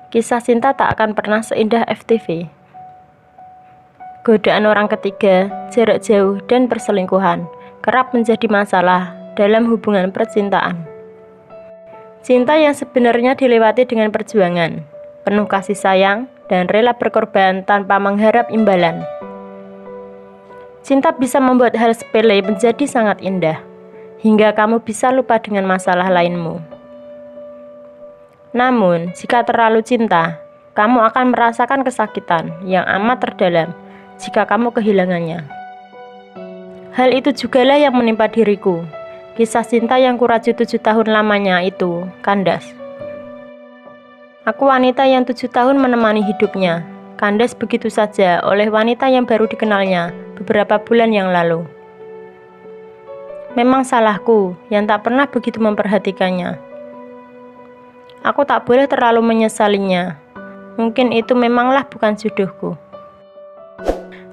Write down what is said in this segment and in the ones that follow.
Kisah cinta tak akan pernah seindah FTV. Godaan orang ketiga, jarak jauh, dan perselingkuhan kerap menjadi masalah dalam hubungan percintaan. Cinta yang sebenarnya dilewati dengan perjuangan, penuh kasih sayang, dan rela berkorban tanpa mengharap imbalan. Cinta bisa membuat hal sepele menjadi sangat indah, hingga kamu bisa lupa dengan masalah lainmu. Namun, jika terlalu cinta, kamu akan merasakan kesakitan yang amat terdalam jika kamu kehilangannya. Hal itu jugalah yang menimpa diriku. Kisah cinta yang kuraju 7 tahun lamanya itu kandas. Aku wanita yang 7 tahun menemani hidupnya, kandas begitu saja oleh wanita yang baru dikenalnya beberapa bulan yang lalu. Memang salahku yang tak pernah begitu memperhatikannya. Aku tak boleh terlalu menyesalinya. Mungkin itu memanglah bukan jodohku.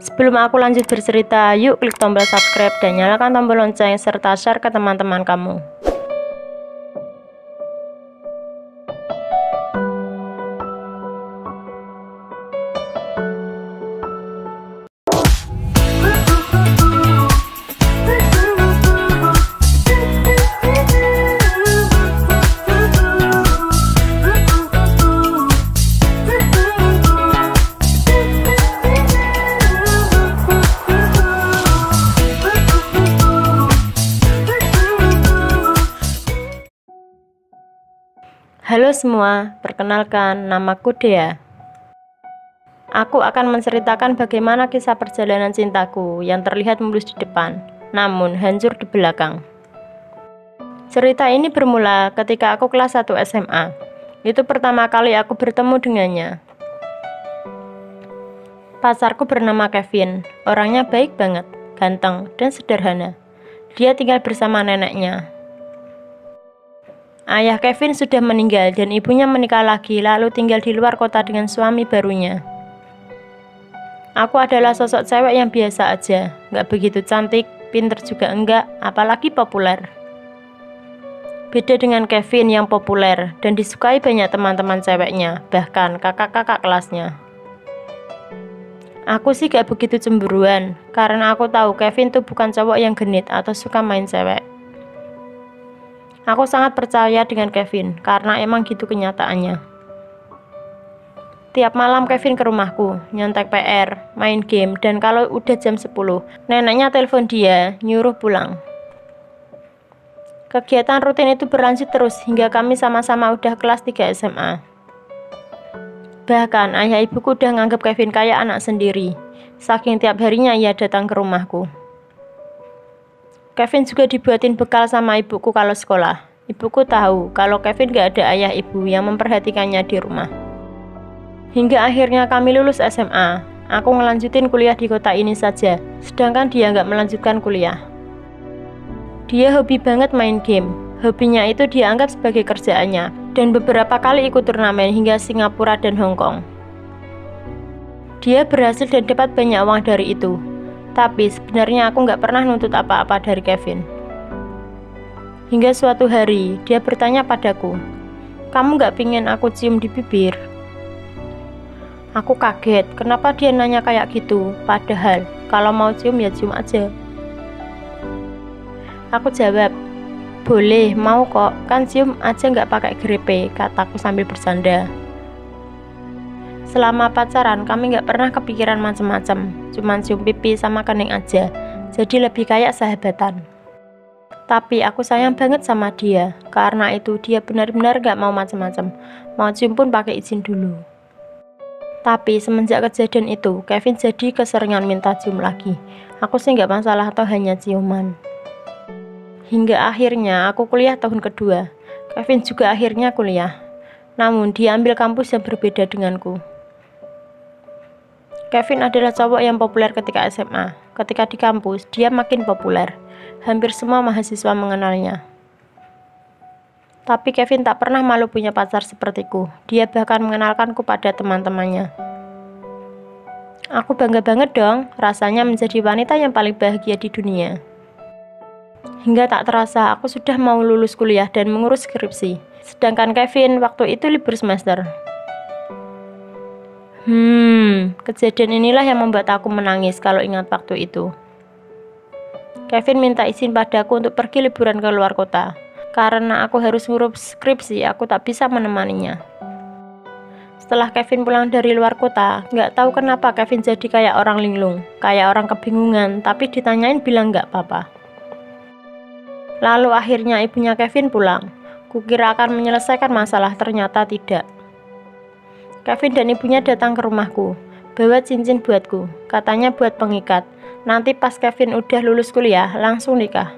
Sebelum aku lanjut bercerita, yuk klik tombol subscribe dan nyalakan tombol lonceng serta share ke teman-teman kamu. Halo semua, perkenalkan namaku Dea. Aku akan menceritakan bagaimana kisah perjalanan cintaku yang terlihat mulus di depan, namun hancur di belakang. Cerita ini bermula ketika aku kelas 1 SMA. Itu pertama kali aku bertemu dengannya. Pacarku bernama Kevin, orangnya baik banget, ganteng, dan sederhana. Dia tinggal bersama neneknya. Ayah Kevin sudah meninggal dan ibunya menikah lagi lalu tinggal di luar kota dengan suami barunya. Aku adalah sosok cewek yang biasa aja, gak begitu cantik, pinter juga enggak, apalagi populer. Beda dengan Kevin yang populer dan disukai banyak teman-teman ceweknya, bahkan kakak-kakak kelasnya. Aku sih gak begitu cemburuan, karena aku tahu Kevin tuh bukan cowok yang genit atau suka main cewek. Aku sangat percaya dengan Kevin, karena emang gitu kenyataannya. Tiap malam Kevin ke rumahku, nyontek PR, main game, dan kalau udah jam 10, neneknya telepon dia, nyuruh pulang. Kegiatan rutin itu berlanjut terus, hingga kami sama-sama udah kelas 3 SMA. Bahkan ayah ibuku udah nganggep Kevin kayak anak sendiri, saking tiap harinya ia datang ke rumahku. Kevin juga dibuatin bekal sama ibuku kalau sekolah. Ibuku tahu kalau Kevin gak ada ayah ibu yang memperhatikannya di rumah. Hingga akhirnya kami lulus SMA. Aku ngelanjutin kuliah di kota ini saja, sedangkan dia gak melanjutkan kuliah. Dia hobi banget main game. Hobinya itu dia anggap sebagai kerjaannya, dan beberapa kali ikut turnamen hingga Singapura dan Hong Kong. Dia berhasil dan dapat banyak uang dari itu. Tapi sebenarnya aku nggak pernah nuntut apa-apa dari Kevin. Hingga suatu hari, dia bertanya padaku, "Kamu nggak pingin aku cium di bibir?" Aku kaget, kenapa dia nanya kayak gitu, padahal kalau mau cium ya cium aja. Aku jawab, "Boleh, mau kok, kan cium aja nggak pakai grepe," kataku sambil bersanda. Selama pacaran, kami gak pernah kepikiran macem-macem, cuman cium pipi sama kening aja, jadi lebih kayak sahabatan. Tapi aku sayang banget sama dia, karena itu dia benar-benar gak mau macem-macem, mau cium pun pakai izin dulu. Tapi semenjak kejadian itu, Kevin jadi keseringan minta cium lagi. Aku sih gak masalah atau hanya ciuman. Hingga akhirnya aku kuliah tahun kedua, Kevin juga akhirnya kuliah. Namun dia ambil kampus yang berbeda denganku. Kevin adalah cowok yang populer ketika SMA. Ketika di kampus, dia makin populer. Hampir semua mahasiswa mengenalnya. Tapi Kevin tak pernah malu punya pacar sepertiku. Dia bahkan mengenalkanku pada teman-temannya. Aku bangga banget dong, rasanya menjadi wanita yang paling bahagia di dunia. Hingga tak terasa, aku sudah mau lulus kuliah dan mengurus skripsi. Sedangkan Kevin waktu itu libur semester. Kejadian inilah yang membuat aku menangis kalau ingat waktu itu. Kevin minta izin padaku untuk pergi liburan ke luar kota. Karena aku harus ngurus skripsi, aku tak bisa menemaninya. Setelah Kevin pulang dari luar kota, nggak tahu kenapa Kevin jadi kayak orang linglung, kayak orang kebingungan, tapi ditanyain bilang nggak apa-apa. Lalu akhirnya ibunya Kevin pulang. Kukira akan menyelesaikan masalah, ternyata tidak. Kevin dan ibunya datang ke rumahku, bawa cincin buatku, katanya buat pengikat. Nanti pas Kevin udah lulus kuliah, langsung nikah.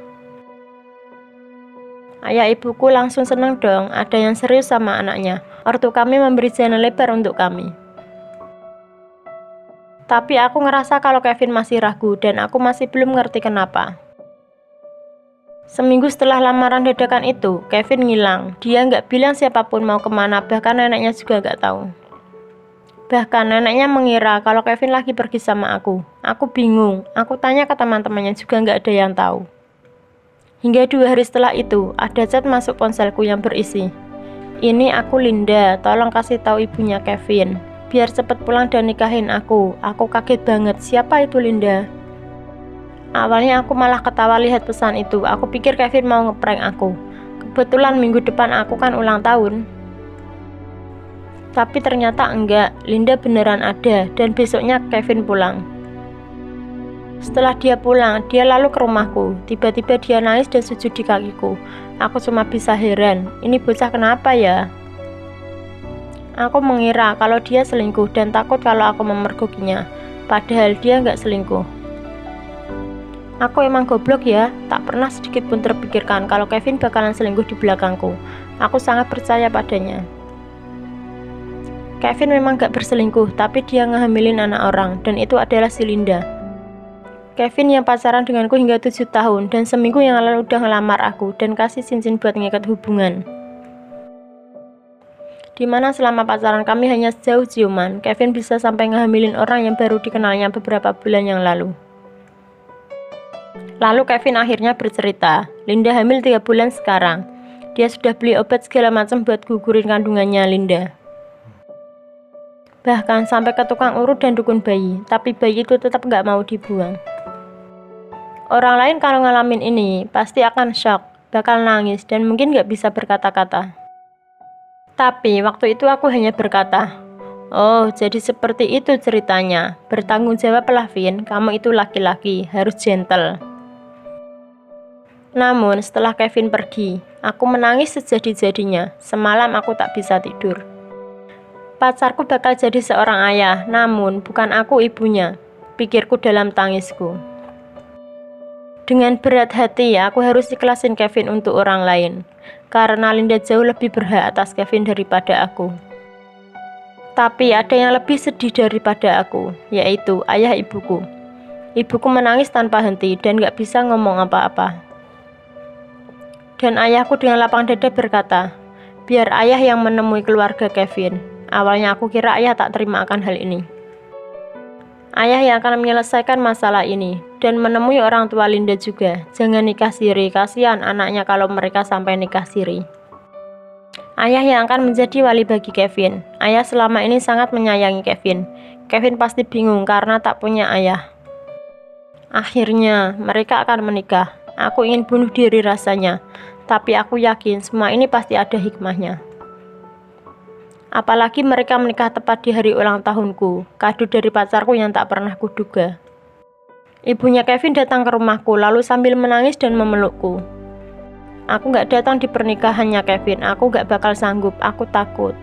Ayah ibuku langsung seneng dong, ada yang serius sama anaknya. Ortu kami memberi jalan lebar untuk kami. Tapi aku ngerasa kalau Kevin masih ragu dan aku masih belum ngerti kenapa. Seminggu setelah lamaran dadakan itu, Kevin ngilang. Dia nggak bilang siapapun mau kemana, bahkan neneknya juga nggak tahu. Bahkan neneknya mengira kalau Kevin lagi pergi sama aku. Aku bingung, aku tanya ke teman-temannya juga nggak ada yang tahu. Hingga 2 hari setelah itu, ada chat masuk ponselku yang berisi, "Ini aku Linda, tolong kasih tahu ibunya Kevin, biar cepet pulang dan nikahin aku." Aku kaget banget, siapa itu Linda? Awalnya aku malah ketawa lihat pesan itu, aku pikir Kevin mau ngeprank aku. Kebetulan minggu depan aku kan ulang tahun. Tapi ternyata enggak, Linda beneran ada, dan besoknya Kevin pulang. Setelah dia pulang, dia lalu ke rumahku. Tiba-tiba dia nangis dan sujud di kakiku. Aku cuma bisa heran, ini bocah kenapa ya? Aku mengira kalau dia selingkuh dan takut kalau aku memergokinya. Padahal dia nggak selingkuh. Aku emang goblok ya, tak pernah sedikit pun terpikirkan kalau Kevin bakalan selingkuh di belakangku. Aku sangat percaya padanya. Kevin memang gak berselingkuh, tapi dia ngehamilin anak orang, dan itu adalah si Linda. Kevin yang pacaran denganku hingga 7 tahun, dan seminggu yang lalu udah ngelamar aku, dan kasih cincin buat ngikat hubungan. Dimana selama pacaran kami hanya sejauh ciuman, Kevin bisa sampai ngehamilin orang yang baru dikenalnya beberapa bulan yang lalu. Lalu Kevin akhirnya bercerita, Linda hamil 3 bulan sekarang. Dia sudah beli obat segala macam buat gugurin kandungannya Linda. Bahkan sampai ke tukang urut dan dukun bayi, tapi bayi itu tetap gak mau dibuang. Orang lain kalau ngalamin ini, pasti akan shock, bakal nangis, dan mungkin gak bisa berkata-kata. Tapi waktu itu aku hanya berkata, "Oh, jadi seperti itu ceritanya. Bertanggung jawablah, Vin, kamu itu laki-laki, harus gentle." Namun setelah Kevin pergi, aku menangis sejadi-jadinya. Semalam aku tak bisa tidur. Pacarku bakal jadi seorang ayah, namun bukan aku ibunya, pikirku dalam tangisku. Dengan berat hati, aku harus ikhlasin Kevin untuk orang lain, karena Linda jauh lebih berhak atas Kevin daripada aku. Tapi ada yang lebih sedih daripada aku, yaitu ayah ibuku. Ibuku menangis tanpa henti dan gak bisa ngomong apa-apa. Dan ayahku dengan lapang dada berkata, biar ayah yang menemui keluarga Kevin. Awalnya aku kira ayah tak terima akan hal ini. Ayah yang akan menyelesaikan masalah ini dan menemui orang tua Linda juga. Jangan nikah siri, kasihan anaknya kalau mereka sampai nikah siri. Ayah yang akan menjadi wali bagi Kevin. Ayah selama ini sangat menyayangi Kevin. Kevin pasti bingung karena tak punya ayah. Akhirnya mereka akan menikah. Aku ingin bunuh diri rasanya, tapi aku yakin semua ini pasti ada hikmahnya. Apalagi mereka menikah tepat di hari ulang tahunku, kado dari pacarku yang tak pernah kuduga. Ibunya Kevin datang ke rumahku lalu sambil menangis dan memelukku. Aku gak datang di pernikahannya Kevin, aku gak bakal sanggup, aku takut.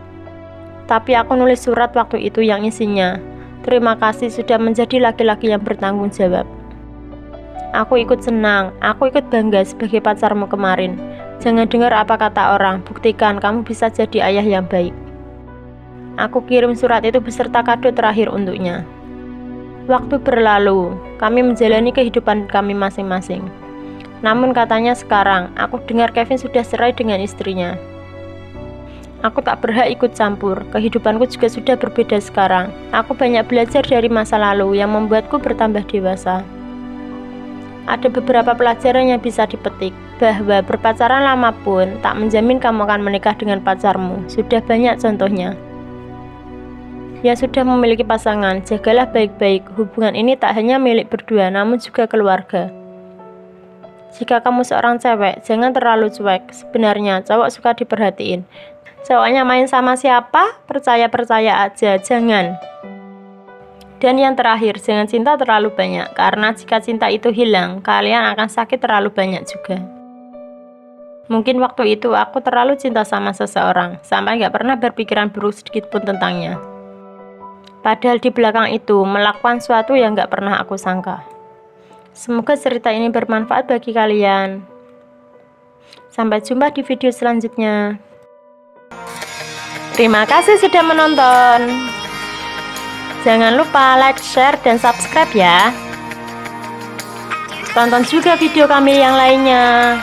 Tapi aku nulis surat waktu itu yang isinya, terima kasih sudah menjadi laki-laki yang bertanggung jawab. Aku ikut senang, aku ikut bangga sebagai pacarmu kemarin. Jangan dengar apa kata orang, buktikan kamu bisa jadi ayah yang baik. Aku kirim surat itu beserta kado terakhir untuknya. Waktu berlalu, kami menjalani kehidupan kami masing-masing. Namun katanya sekarang, aku dengar Kevin sudah cerai dengan istrinya. Aku tak berhak ikut campur, kehidupanku juga sudah berbeda sekarang. Aku banyak belajar dari masa lalu yang membuatku bertambah dewasa. Ada beberapa pelajaran yang bisa dipetik, bahwa berpacaran lama pun tak menjamin kamu akan menikah dengan pacarmu. Sudah banyak contohnya. yang sudah memiliki pasangan, jagalah baik-baik. Hubungan ini tak hanya milik berdua, namun juga keluarga. Jika kamu seorang cewek, jangan terlalu cuek. Sebenarnya cowok suka diperhatiin. Cowoknya main sama siapa? Percaya-percaya aja, jangan. Dan yang terakhir, jangan cinta terlalu banyak. Karena jika cinta itu hilang, kalian akan sakit terlalu banyak juga. Mungkin waktu itu aku terlalu cinta sama seseorang, sampai gak pernah berpikiran buruk sedikit pun tentangnya. Padahal di belakang itu melakukan sesuatu yang gak pernah aku sangka. Semoga cerita ini bermanfaat bagi kalian. Sampai jumpa di video selanjutnya. Terima kasih sudah menonton. Jangan lupa like, share, dan subscribe ya. Tonton juga video kami yang lainnya.